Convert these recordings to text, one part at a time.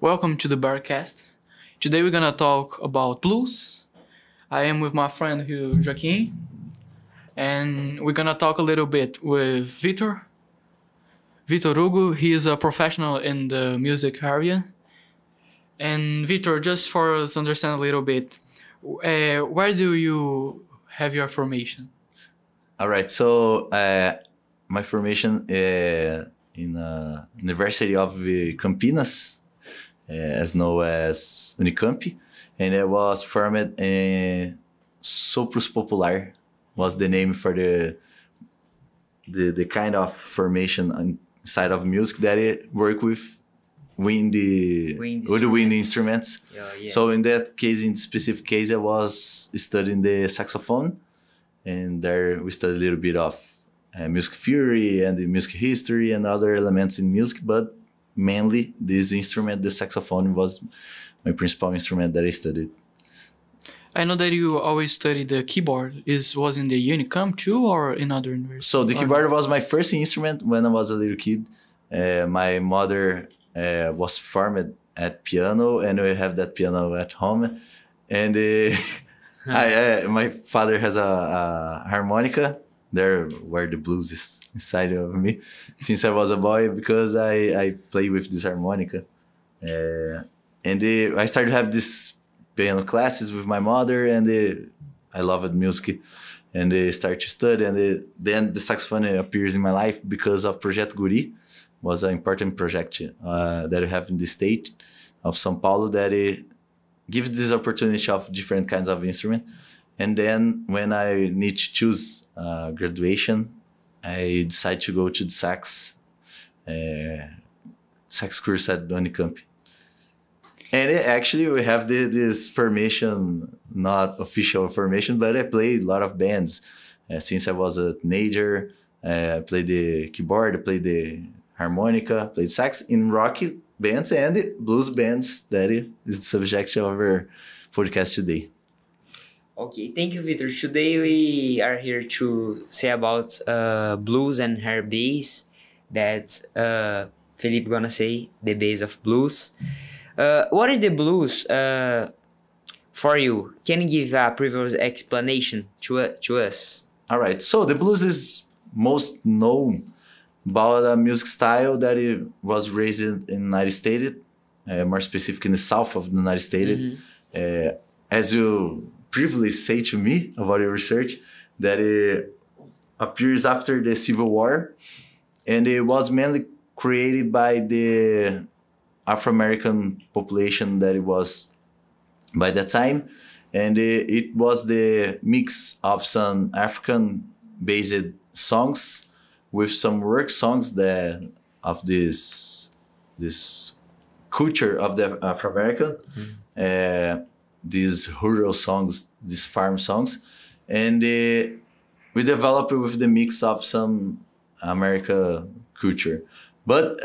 Welcome to the BEARCAST. Today we're gonna talk about blues. I am with my friend Hugo Joaquim, and we're gonna talk a little bit with Vitor Hugo. He is a professional in the music area. And Vitor, just for us to understand a little bit, where do you have your formation? All right, so my formation in University of Campinas, as known as Unicamp, and I was formed in Sopros Popular, was the name for the kind of formation inside of music that it work with wind instruments. Yes. So in that case, in specific case, I was studying the saxophone, and there we studied a little bit of music theory and the music history and other elements in music, but mainly this instrument, the saxophone, was my principal instrument that I studied. I know that you always studied the keyboard. Was in the Unicamp too, or in other universities? So the keyboard was my first instrument when I was a little kid. My mother was formed at piano, and we have that piano at home. And my father has a harmonica. There where the blues is inside of me since I was a boy, because I play with this harmonica. And I started to have this piano classes with my mother, and I loved music, and I started to study, and then the saxophone appears in my life because of Project Guri. Was an important project that we have in the state of São Paulo that gives this opportunity of different kinds of instrument. And then when I need to choose graduation, I decide to go to the sax course at Unicamp. And actually we have this formation, not official formation, but I played a lot of bands. Since I was a teenager, I played the keyboard, I played the harmonica, played sax in rock bands and blues bands. That is the subject of our podcast today. Okay, thank you, Vitor. Today we are here to say about blues and her bass. That Felipe gonna say the bass of blues. What is the blues for you? Can you give a previous explanation to us? All right, so the blues is most known about a music style that it was raised in the United States, more specific in the south of the United States. Mm-hmm. As you previously say to me about your research, that it appears after the Civil War, and it was mainly created by the Afro-American population that it was by that time, and it was the mix of some African-based songs with some work songs that of this culture of the Afro-American. Mm-hmm. These rural songs, these farm songs, and we developed with the mix of some American culture. But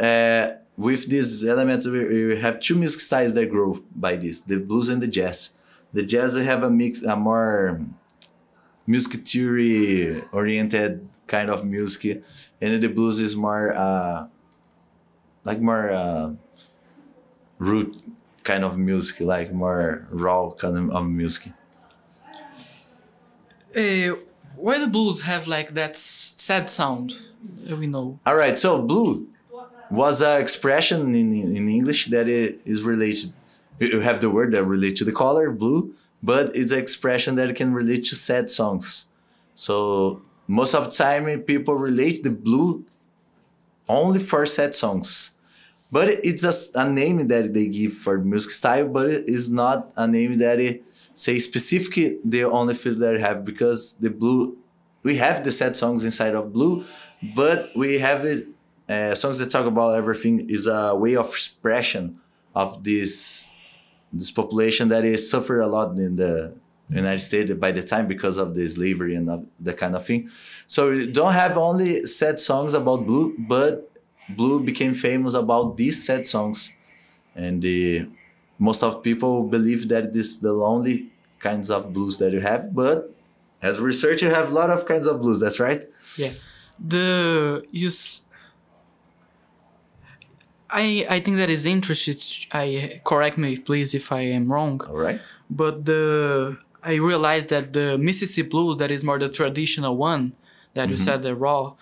with these elements, we have two music styles that grow by this: the blues and the jazz. The jazz, we have a more music theory oriented kind of music, and the blues is more root kind of music, like more raw kind of music. Why the blues have like that sad sound that we know? All right, so blue was an expression in English that is related. You have the word that relates to the color blue, but it's an expression that can relate to sad songs. So most of the time people relate the blue only for sad songs. But it's just a name that they give for music style, but it is not a name that it say specifically the only feel that I have, because the blue, we have the sad songs inside of blue, but we have it, songs that talk about everything is a way of expression of this population that is suffer a lot in the United States by the time because of the slavery and that kind of thing. So we don't have only sad songs about blue, but blue became famous about these sad songs, and most of people believe that this is the only kinds of blues that you have. But as a researcher, you have a lot of kinds of blues. That's right. Yeah, I think that is interesting. I correct me, please, if I am wrong. All right. But I realized that the Mississippi blues, that is more the traditional one, that you said the raw,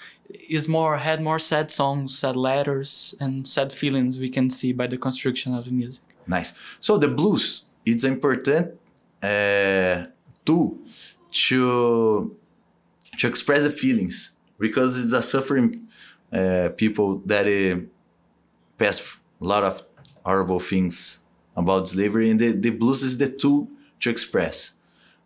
had more sad songs, sad letters, and sad feelings. We can see by the construction of the music. Nice. So the blues, it's important tool to express the feelings, because it's a suffering people that pass a lot of horrible things about slavery, and the blues is the tool to express.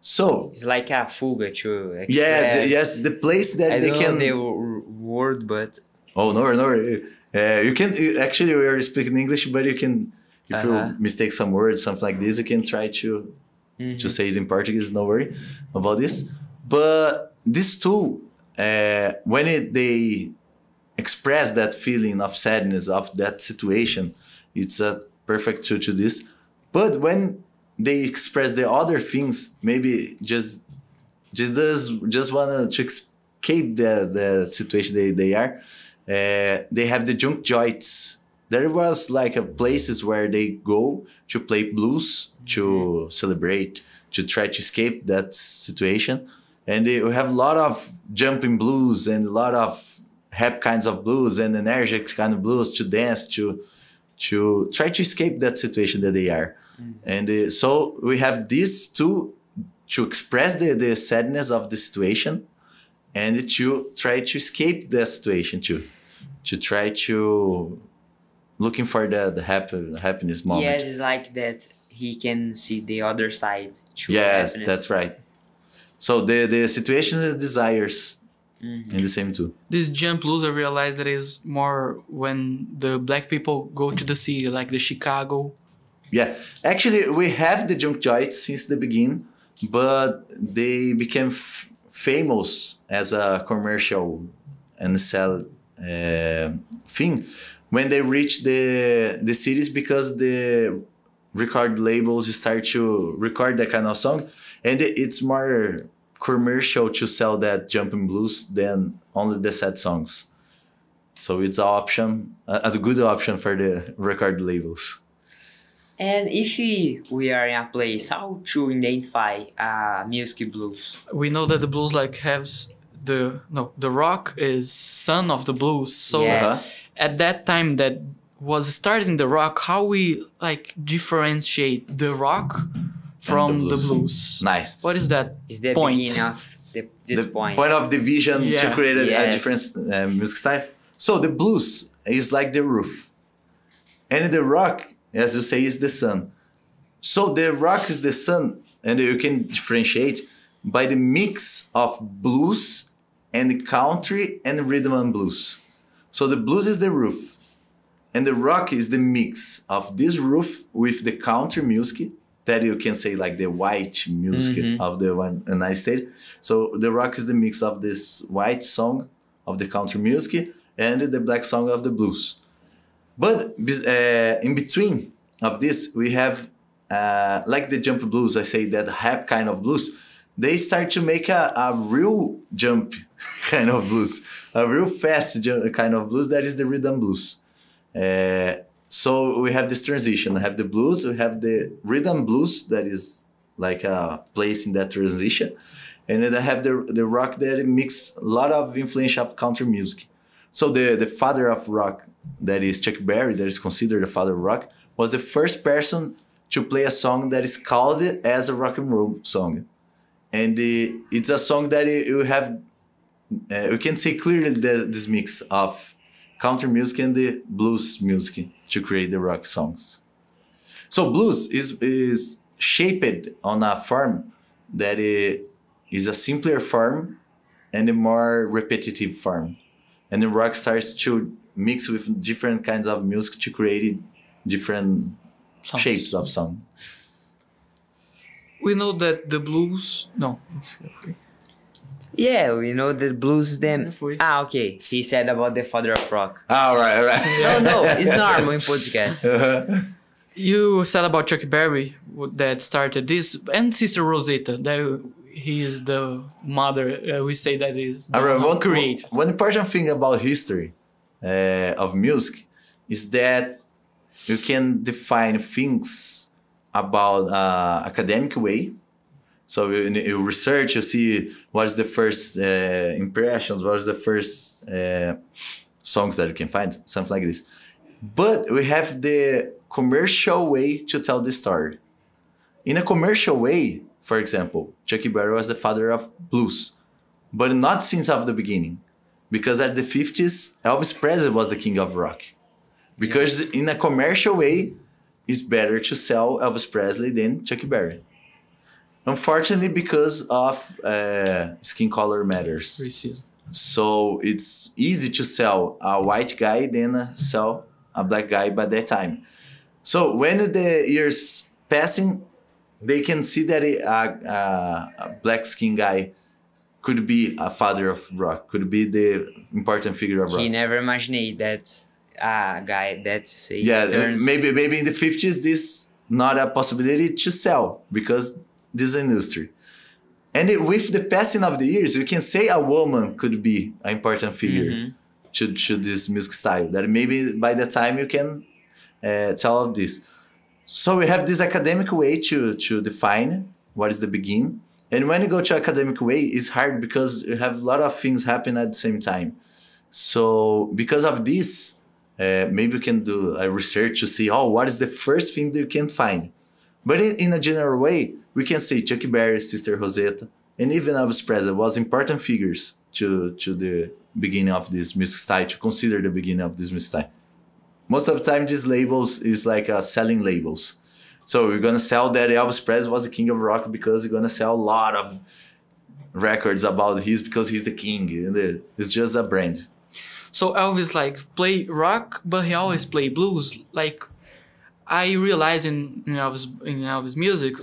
So It's like a fuga to express. yes, the place that I they don't can. know the word, but Oh no. You can actually, we are speaking English, but you can, if you mistake some words, something like this, you can try to say it in Portuguese. No worry about this. But this tool, when they express that feeling of sadness of that situation, it's a perfect tool to this. But when they express the other things, maybe just wanna to escape the situation they are. They have the junk joints. There was like a places where they go to play blues, to celebrate, to try to escape that situation. And they have a lot of jumping blues and a lot of happy kinds of blues and energetic kind of blues to dance, to try to escape that situation that they are. And so we have these two to express the sadness of the situation, and to try to escape the situation too. To try to looking for the happiness moment. yes, it's like that he can see the other side. To Yes, happiness. that's right. So the situations and desires in the same too. This jump blues, I realized that is more when the black people go to the city, like the Chicago. Yeah, actually, we have the junk joints since the beginning, but they became famous as a commercial and sell thing when they reach the cities, because the record labels start to record that kind of song, and it's more commercial to sell that jumping blues than only the sad songs. So it's an option, a good option for the record labels. And if we are in a place, how to identify music blues? We know that the blues has the rock is son of the blues. So Yes. at that time that was starting the rock, how we differentiate the rock from the blues? Nice. What is that Is the point? beginning of this The point? point of division to create a Yes. different music style. So the blues is like the roof, and the rock, as you say, is the sun. So the rock is the sun, and you can differentiate by the mix of blues and country and rhythm and blues. So the blues is the roof, and the rock is the mix of this roof with the country music that you can say like the white music of the United States. So the rock is the mix of this white song of the country music and the black song of the blues. But in between of this, we have like the jump blues. I say that happy kind of blues. They start to make a real jump kind of blues, a real fast kind of blues. That is the rhythm blues. So we have this transition. We have the blues. We have the rhythm blues that is like a place in that transition, and then I have the rock that mix a lot of influence of country music. So the father of rock, that is Chuck Berry, that is considered the father of rock, was the first person to play a song that is called as a rock and roll song. And it's a song that you have, you can see clearly this mix of country music and the blues music to create the rock songs. So blues is shaped on a form that is a simpler form and a more repetitive form. And the rock starts to mix with different kinds of music to create different shapes of song. We know that the blues. No. Yeah, we know that blues them. Foi. Okay. He said about the father of rock. All right. No, it's normal in podcast. You said about Chuck Berry that started this, and Sister Rosetta. That he is the mother. We say that is the create. One important thing about history of music is that you can define things about academic way. So you research, you see what's the first impressions, what's the first songs that you can find, something like this. But we have the commercial way to tell the story. In a commercial way, for example, Chuck Berry was the father of blues, but not since of the beginning. Because at the 50s, Elvis Presley was the king of rock. Because in a commercial way, it's better to sell Elvis Presley than Chuck Berry. Unfortunately, because of skin color matters. Racism. So it's easy to sell a white guy than sell a black guy by that time. So when the years passing, they can see that a black skin guy could be a father of rock, could be the important figure of rock. He never imagined that a guy that say maybe in the 50s this not a possibility to sell because this industry. And with the passing of the years, you can say a woman could be an important figure to this music style. That maybe by the time you can tell of this. So we have this academic way to define what is the begin. And when you go to academic way, it's hard because you have a lot of things happen at the same time. So because of this, maybe you can do a research to see, what is the first thing that you can find. But in a general way, we can say Chuck Berry, Sister Rosetta, and even Elvis Presley was important figures to the beginning of this music style, to consider the beginning of this music style. Most of the time, these labels is like selling labels. So we're going to sell that Elvis Presley was the king of rock because we're going to sell a lot of records about because he's the king. It's just a brand. So Elvis play rock, but he always play blues. I realize in Elvis music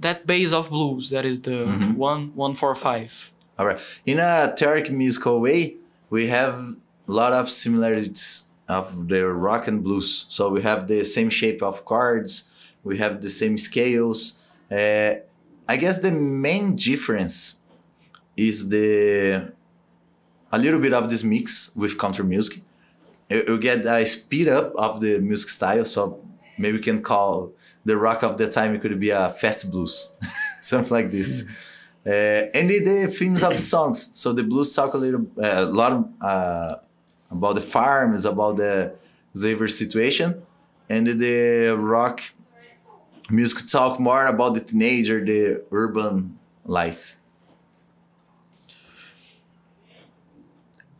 that base of blues, that is the 1-4-5. All right. In a theoretical musical way, we have a lot of similarities of the rock and blues. So we have the same shape of chords, we have the same scales. I guess the main difference is a little bit of this mix with country music. You get a speed up of the music style, so maybe we can call the rock of the time, it could be a fast blues, something like this. And the themes of the songs. So the blues talk a lot about the farms, about the slavery situation, and the rock music talk more about the teenager, the urban life.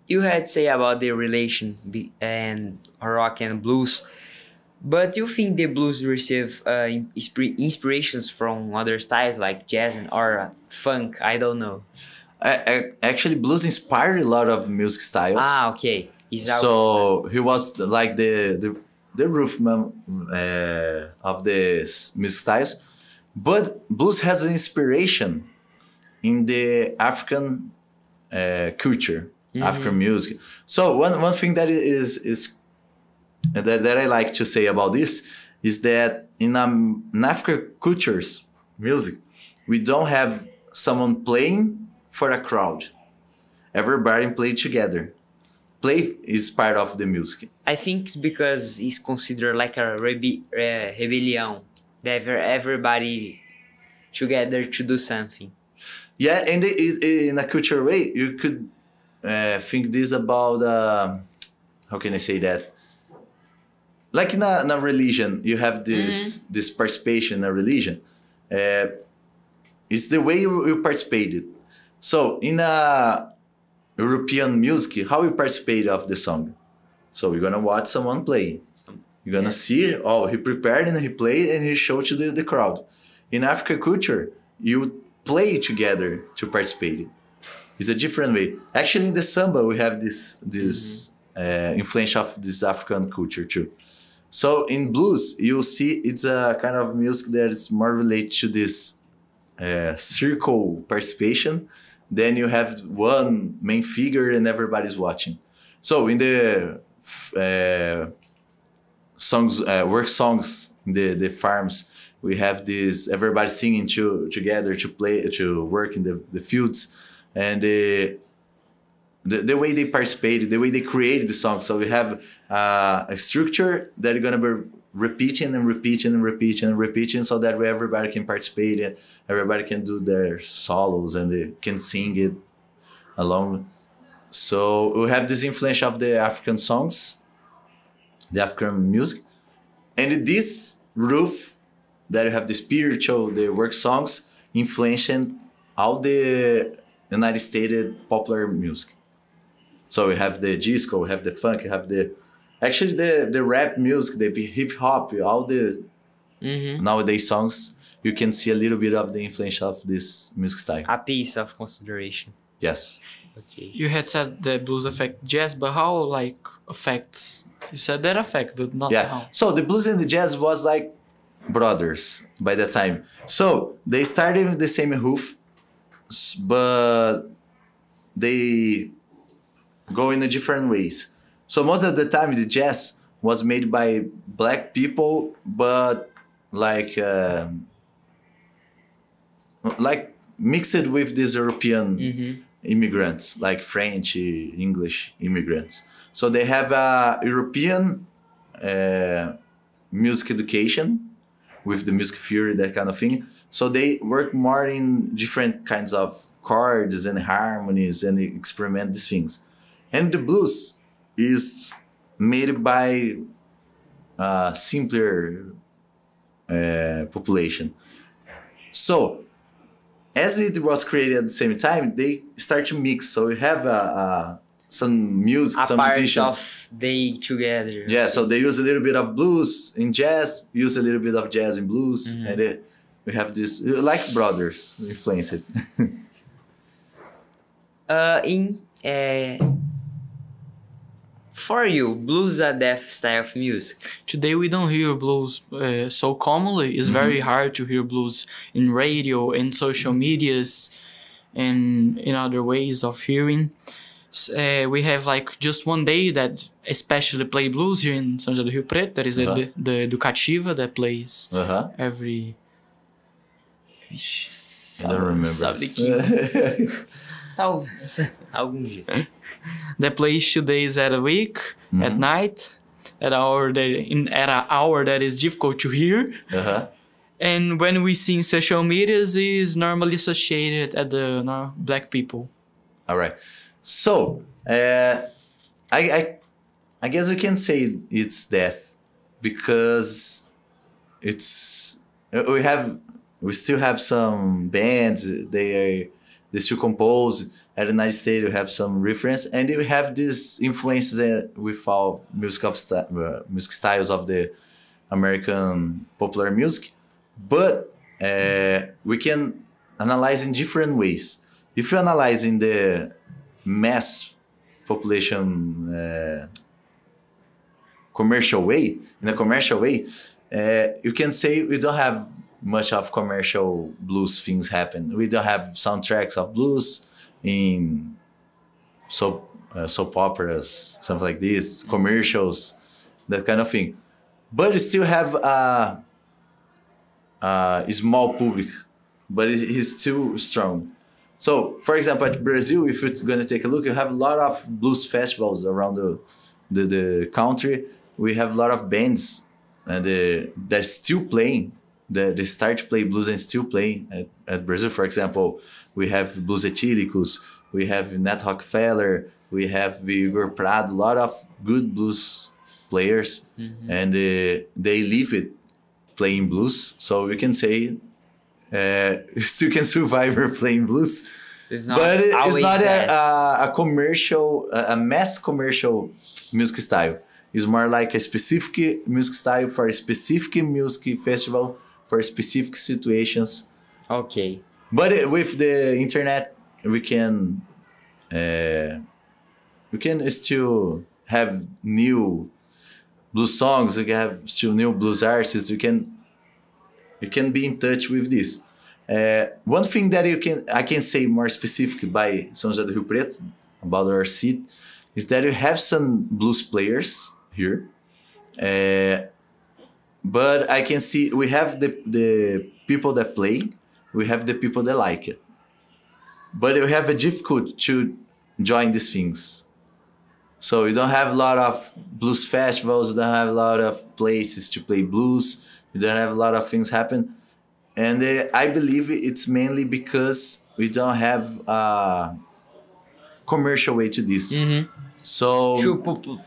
You had say about the relation and rock and blues, but you think the blues receive inspirations from other styles like jazz or funk? I don't know. Actually, blues inspired a lot of music styles. Okay. So he was like the roofman of the music styles. But blues has an inspiration in the African culture, African music. So one thing that that I like to say about this is that in African cultures music, we don't have someone playing for a crowd. Everybody play together. Play is part of the music. I think it's because it's considered like a rebellion. That everybody together to do something. Yeah, and in a cultural way, you could think this about, how can I say that? Like in a religion, you have this participation in a religion. It's the way you participated. So in a European music, how you participate of the song? So you're gonna watch someone play. You're gonna see, he prepared and he played and he showed to the crowd. In African culture, you play together to participate. It's a different way. Actually, in the samba, we have this influence of this African culture too. So in blues, you see it's a kind of music that is more related to this circle participation. Then you have one main figure and everybody's watching. So in the work songs in the farms, we have this everybody singing together to play to work in the fields, and the way they participated, the way they created the song. So we have a structure that is gonna be repeating and repeating and repeating and repeating, so that everybody can participate and everybody can do their solos and they can sing it along. So we have this influence of the African songs, the African music, and this roof that you have the spiritual, the work songs, influencing all the United States popular music. So we have the disco, we have the funk, we have the rap music, the hip hop, all the nowadays songs. You can see a little bit of the influence of this music style. A piece of consideration. Yes. Okay. You had said the blues affect jazz, but how like affects? You said that affect, but not how. So the blues and the jazz was like brothers by that time. So they started with the same roof, but they go in a different ways. So most of the time the jazz was made by black people, but like mixed with these European immigrants, like French, English immigrants. So they have a European music education with the music theory, that kind of thing. So they work more in different kinds of chords and harmonies and experiment these things. And the blues is made by a simpler population. So as it was created at the same time, they start to mix. So we have some music, some musicians. Of they together. Yeah, so they use a little bit of blues in jazz, use a little bit of jazz in blues, and we have this like brothers influence it. For you, blues are deaf style of music. Today we don't hear blues so commonly. It's very hard to hear blues in radio, in social medias, and in other ways of hearing. We have like just one day that especially play blues here in São José do Rio Preto. That is the Educativa that plays every... I don't remember. Sabe que... Talvez algum dia. That plays 2 days at a week at night at an hour that is difficult to hear. And when we see in social medias, is normally associated at the black people. All right. So I guess we can say it's deaf because we still have some bands. They still compose. At the United States, we have some reference, and we have this influence with all music styles of the American popular music. But we can analyze in different ways. If you analyze in the mass population commercial way, you can say we don't have much of commercial blues things happen. We don't have soundtracks of blues in soap operas, something like this, commercials, that kind of thing. But you still have a small public, but it is still strong. So, for example, at Brazil, if you're going to take a look, you have a lot of blues festivals around the country. We have a lot of bands and they're still playing. They start to play blues and still play at Brazil. For example, we have Blues Etíricos, we have Nat Rockefeller, we have Hugo Prado, a lot of good blues players, and they live it playing blues. So we can say you still can survive playing blues. But it's not a commercial, a mass commercial music style. It's more like a specific music style for a specific music festival, for specific situations. Okay. But with the internet, we can still have new blues songs. We can have still new blues artists. You can be in touch with this. One thing that I can say more specific by São José do Rio Preto about our city is that you have some blues players here. But I can see we have the people that play, we have the people that like it. But we have a difficult to enjoying these things. So you don't have a lot of blues festivals, you don't have a lot of places to play blues, you don't have a lot of things happen. And I believe it's mainly because we don't have a commercial way to this. So True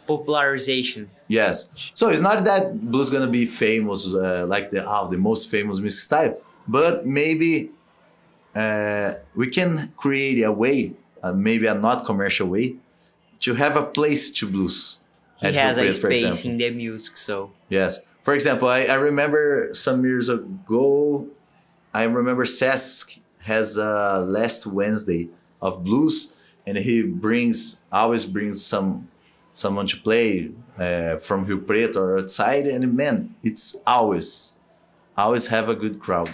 popularization. yes. So it's not that blues gonna be famous like the most famous music style, but maybe we can create a way, maybe a not commercial way, to have a place to blues. He at has Rio a Preto, for space example. in the music, so Yes. For example, I remember some years ago, I remember Sesc has a last Wednesday of blues, and he always brings someone to play from Rio Preto or outside, and man, it's always have a good crowd.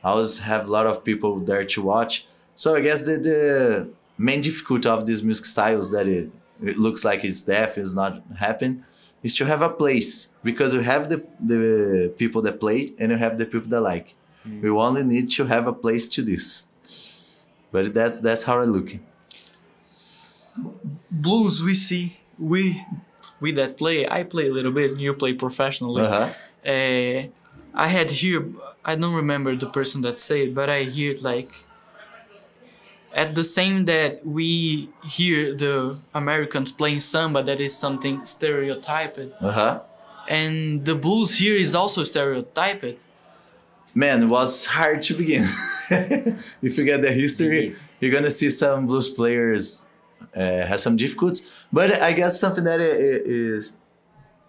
Always have a lot of people there to watch. So I guess the main difficulty of these music styles that it looks like it's deaf, is not happening, is to have a place, because you have the people that play and you have the people that like. We only need to have a place to this. But that's how I look. Blues, we see, we that play, I play a little bit, and you play professionally. I had here, I don't remember the person that said, but I hear like, at the same that we hear the Americans playing samba, that is something stereotyped. And the blues here is also stereotyped. Man, it was hard to begin. If you get the history, you're gonna see some blues players have some difficulties. But I guess something that is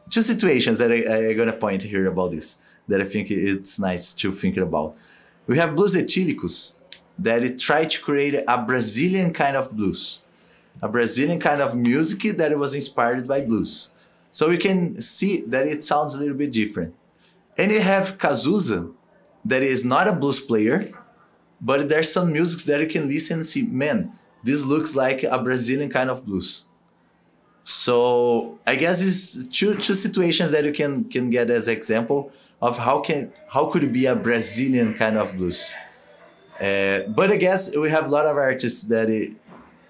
two situations that I'm gonna point here about this, that I think it's nice to think about. We have blues etílicos, that it tried to create a Brazilian kind of blues, a Brazilian kind of music that was inspired by blues. So we can see that it sounds a little bit different. And you have Cazuza, that is not a blues player, but there's some music that you can listen and see, man, this looks like a Brazilian kind of blues. So I guess it's two situations that you can get as example of how could it be a Brazilian kind of blues. But I guess we have a lot of artists that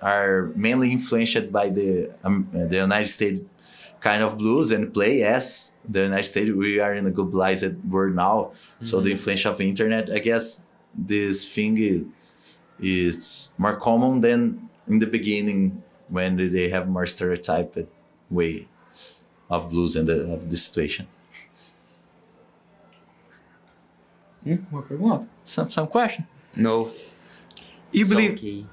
are mainly influenced by the United States kind of blues and play as the United States. We are in a globalized world now, so the influence of the internet, I guess this thing is more common than in the beginning, when they have more stereotyped way of blues and of the situation. What? Some question? no. You It's believe okay.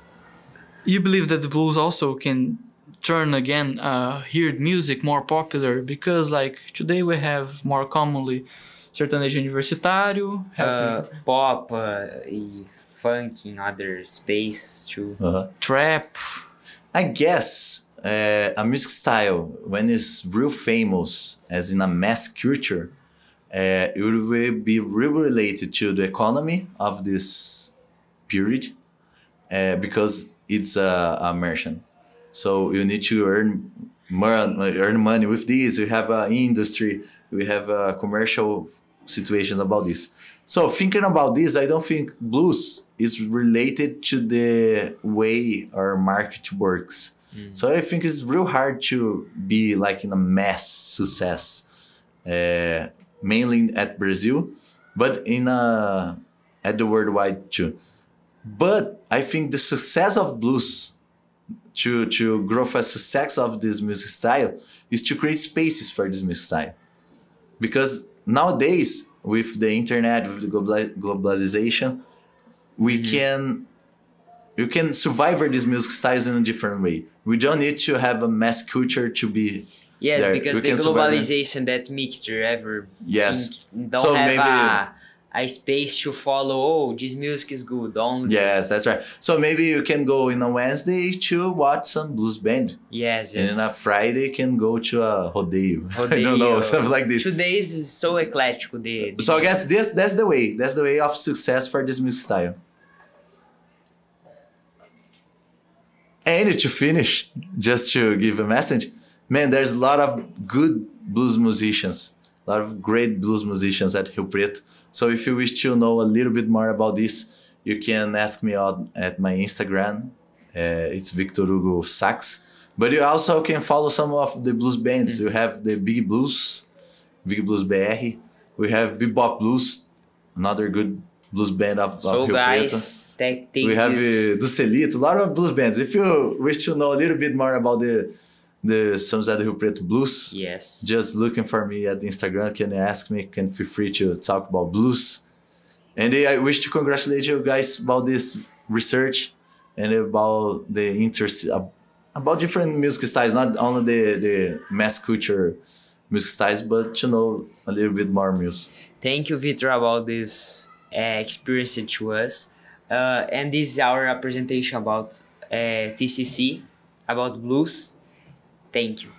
you believe that the blues also can turn again heard music more popular, because like today we have more commonly sertanejo universitário, Pop e funk in other space too. trap. I guess a music style, when it's real famous, as in a mass culture, it will be really related to the economy of this period, because it's a merchant. So you need to earn money with this. We have an industry, we have a commercial situation about this. So thinking about this, I don't think blues is related to the way our market works. So I think it's real hard to be like in a mass success, mainly at Brazil, but at the worldwide too. But I think the success of blues, to grow a success of this music style, is to create spaces for this music style. Because nowadays, with the internet, with the globalization, you can survive these music styles in a different way. We don't need to have a mass culture to be Yes, there. because We the can survive it. globalization, that mixture, Yes. don't So have maybe- a space to follow. Oh, this music is good. Only Yes, this. that's right. So maybe you can go in a Wednesday to watch some blues band. Yes, And yes. on a Friday can go to a rodeio. I don't know, Rodeio. something like this. Today is so eclectic. So I guess that's the way. That's the way of success for this music style. And to finish, just to give a message, man, there's a lot of good blues musicians, a lot of great blues musicians at Rio Preto. So if you wish to know a little bit more about this, you can ask me out at my Instagram, It's Victor Hugo sax. But you also can follow some of the blues bands. You have the Big Blues BR. We have Bebop Blues, another good blues band of So Rio guys, take We have this. Ducelito, a lot of blues bands. If you wish to know a little bit more about the São José do Rio Preto blues, Yes. just looking for me at Instagram. Can ask me, can feel free to talk about blues. And I wish to congratulate you guys about this research and about the interest about different music styles, not only the mass culture music styles, but to know a little bit more music. Thank you, Victor, about this experience to us. And this is our presentation about TCC, about blues. Thank you.